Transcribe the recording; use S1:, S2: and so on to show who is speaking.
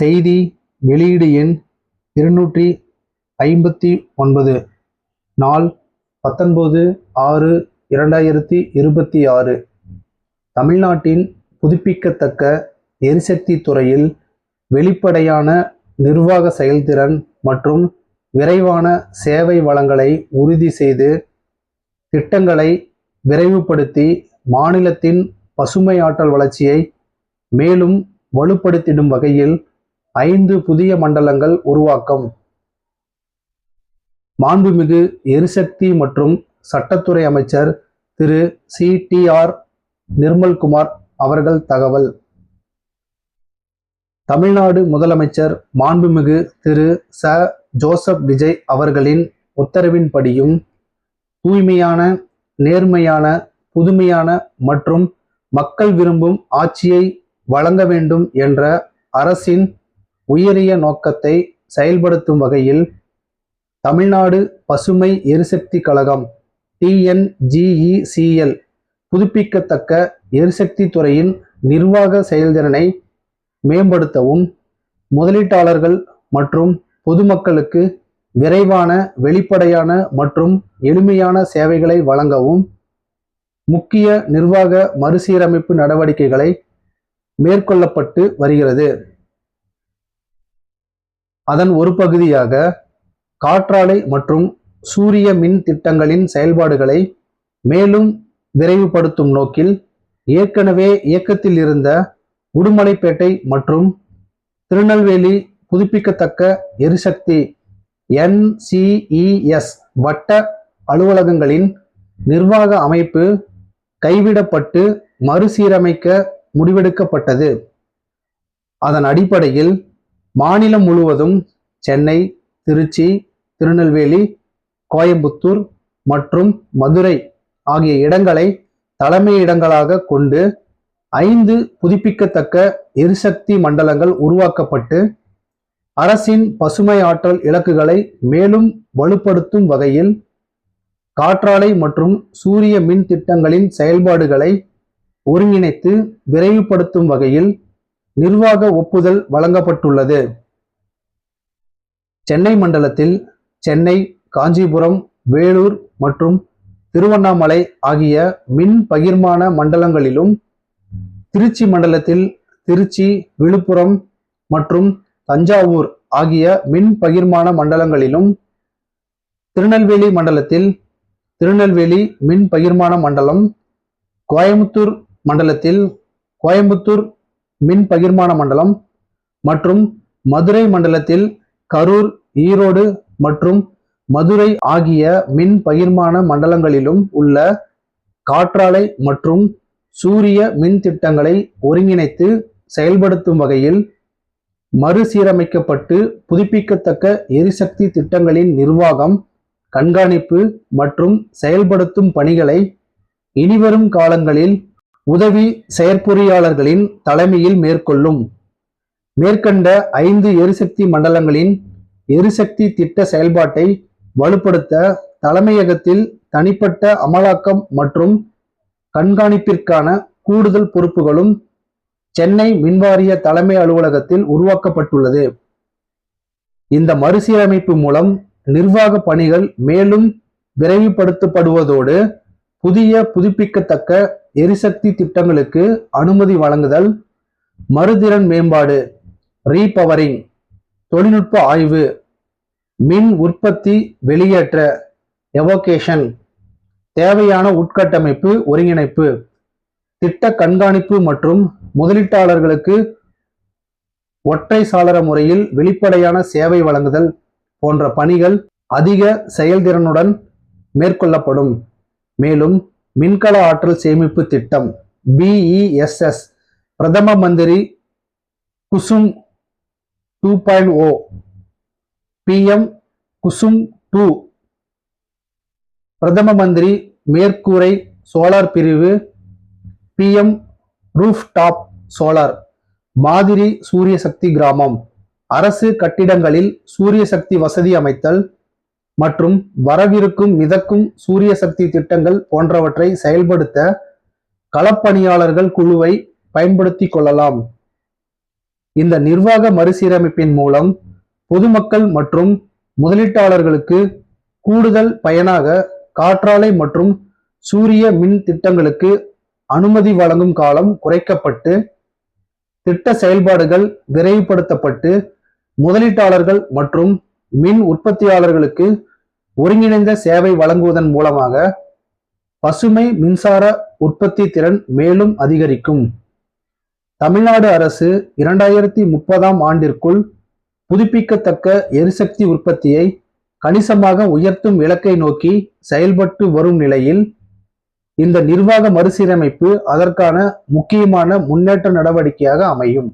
S1: செய்தி வெளியீடு எண் 259. நாள் 19/6/2026. தமிழ்நாட்டின் புதுப்பிக்கத்தக்க எரிசக்தி துறையில் வெளிப்படையான நிர்வாக செயல்திறன் மற்றும் விரைவான சேவை வழங்கலை உறுதி செய்து திட்டங்களை விரைவுபடுத்தி மாநிலத்தின் பசுமை ஆற்றல் வளர்ச்சியை மேலும் வலுப்படுத்திடும் வகையில் 5 புதிய மண்டலங்கள் உருவாக்கம். மாண்புமிகு எரிசக்தி மற்றும் சட்டத்துறை அமைச்சர் திரு CTR நிர்மல்குமார் அவர்கள் தகவல். தமிழ்நாடு முதலமைச்சர் மாண்புமிகு திரு ஜோசப் விஜய் அவர்களின் உத்தரவின்படியும் தூய்மையான, நேர்மையான, புதுமையான மற்றும் மக்கள் விரும்பும் ஆட்சியை வழங்க வேண்டும் என்ற அரசின் உயரிய நோக்கத்தை செயல்படுத்தும் வகையில் தமிழ்நாடு பசுமை எரிசக்தி கழகம் TNGECL புதுப்பிக்கத்தக்க எரிசக்தி துறையின் நிர்வாக செயல்திறனை மேம்படுத்தவும், முதலீட்டாளர்கள் மற்றும் பொதுமக்களுக்கு விரைவான, வெளிப்படையான மற்றும் எளிமையான சேவைகளை வழங்கவும் முக்கிய நிர்வாக மறுசீரமைப்பு நடவடிக்கைகளை மேற்கொள்ளப்பட்டு வருகிறது. அதன் ஒரு பகுதியாக காற்றாலை மற்றும் சூரிய மின் திட்டங்களின் செயல்பாடுகளை மேலும் விரைவுபடுத்தும் நோக்கில் ஏற்கனவே இயக்கத்தில் இருந்த உடுமலைப்பேட்டை மற்றும் திருநெல்வேலி புதுப்பிக்கத்தக்க எரிசக்தி NCES வட்ட அலுவலகங்களின் நிர்வாக அமைப்பு கைவிடப்பட்டு மறுசீரமைக்க முடிவெடுக்கப்பட்டது. அதன் அடிப்படையில் மாநிலம் முழுவதும் சென்னை, திருச்சி, திருநெல்வேலி, கோயம்புத்தூர் மற்றும் மதுரை ஆகிய இடங்களை தலைமையிடங்களாக கொண்டு 5 புதுப்பிக்கத்தக்க எரிசக்தி மண்டலங்கள் உருவாக்கப்பட்டு அரசின் பசுமை ஆற்றல் இலக்குகளை மேலும் வலுப்படுத்தும் வகையில் காற்றாலை மற்றும் சூரிய மின் திட்டங்களின் செயல்பாடுகளை ஒருங்கிணைத்து விரைவுபடுத்தும் வகையில் நிர்வாக ஒப்புதல் வழங்கப்பட்டுள்ளது. சென்னை மண்டலத்தில் சென்னை, காஞ்சிபுரம், வேலூர் மற்றும் திருவண்ணாமலை ஆகிய மின் பகிர்மான மண்டலங்களிலும், திருச்சி மண்டலத்தில் திருச்சி, விழுப்புரம் மற்றும் தஞ்சாவூர் ஆகிய மின் பகிர்மான மண்டலங்களிலும், திருநெல்வேலி மண்டலத்தில் திருநெல்வேலி மின் பகிர்மான மண்டலம், கோயம்புத்தூர் மண்டலத்தில் கோயம்புத்தூர் மின் பகிர்மான மண்டலம் மற்றும் மதுரை மண்டலத்தில் கரூர், ஈரோடு மற்றும் மதுரை ஆகிய மின் பகிர்மான மண்டலங்களிலும் உள்ள காற்றாலை மற்றும் சூரிய மின் திட்டங்களை ஒருங்கிணைத்து செயல்படுத்தும் வகையில் மறுசீரமைக்கப்பட்டு புதுப்பிக்கத்தக்க எரிசக்தி திட்டங்களின் நிர்வாகம், கண்காணிப்பு மற்றும் செயல்படுத்தும் பணிகளை இனிவரும் காலங்களில் உதவி செயற்பொறியாளர்களின் தலைமையில் மேற்கொள்ளும். மேற்கண்ட 5 எரிசக்தி மண்டலங்களின் எரிசக்தி திட்ட செயல்பாட்டை வலுப்படுத்த தலைமையகத்தில் தனிப்பட்ட அமலாக்கம் மற்றும் கண்காணிப்பிற்கான கூடுதல் பொறுப்புகளும் சென்னை மின்வாரிய தலைமை அலுவலகத்தில் உருவாக்கப்பட்டுள்ளது. இந்த மறுசீரமைப்பு மூலம் நிர்வாக பணிகள் மேலும் விரைவுபடுத்தப்படுவதோடு புதிய புதுப்பிக்கத்தக்க எரிசக்தி திட்டங்களுக்கு அனுமதி வழங்குதல், மறுதிறன் மேம்பாடு, ரீபவரிங், தொழில்நுட்ப ஆய்வு, மின் உற்பத்தி வெளியேற்ற எவோகேஷன், தேவையான உட்கட்டமைப்பு ஒருங்கிணைப்பு, திட்ட கண்காணிப்பு மற்றும் முதலீட்டாளர்களுக்கு ஒற்றை சாளர முறையில் வெளிப்படையான சேவை வழங்குதல் போன்ற பணிகள் அதிக செயல்திறனுடன் மேற்கொள்ளப்படும். மேலும் மின்கல ஆற்றல் சேமிப்பு திட்டம் BESS, பிரதம மந்திரி குசும் 2.0, PM குசும் 2, பிரதம மந்திரி மேற்கூரை சோலார் பிரிவு, PM ரூஃப்டாப் சோலார், மாதிரி சூரிய சக்தி கிராமம், அரசு கட்டிடங்களில் சூரிய சக்தி வசதி அமைத்தல் மற்றும் வரவிருக்கும் மிதக்கும் சூரிய சக்தி திட்டங்கள் போன்றவற்றை செயல்படுத்த களப்பணியாளர்கள் குழுவை பயன்படுத்திக் கொள்ளலாம். இந்த நிர்வாக மறுசீரமைப்பின் மூலம் பொதுமக்கள் மற்றும் முதலீட்டாளர்களுக்கு கூடுதல் பயனாக காற்றாலை மற்றும் சூரிய மின் திட்டங்களுக்கு அனுமதி வழங்கும் காலம் குறைக்கப்பட்டு திட்ட செயல்பாடுகள் விரைவுபடுத்தப்பட்டு முதலீட்டாளர்கள் மற்றும் மின் உற்பத்தியாளர்களுக்கு ஒருங்கிணைந்த சேவை வழங்குவதன் மூலமாக பசுமை மின்சார உற்பத்தி திறன் மேலும் அதிகரிக்கும். தமிழ்நாடு அரசு 2030ஆம் ஆண்டிற்குள் புதுப்பிக்கத்தக்க எரிசக்தி உற்பத்தியை கணிசமாக உயர்த்தும் இலக்கை நோக்கி செயல்பட்டு வரும் நிலையில் இந்த நிர்வாக மறுசீரமைப்பு அதற்கான முக்கியமான முன்னேற்ற நடவடிக்கையாக அமையும்.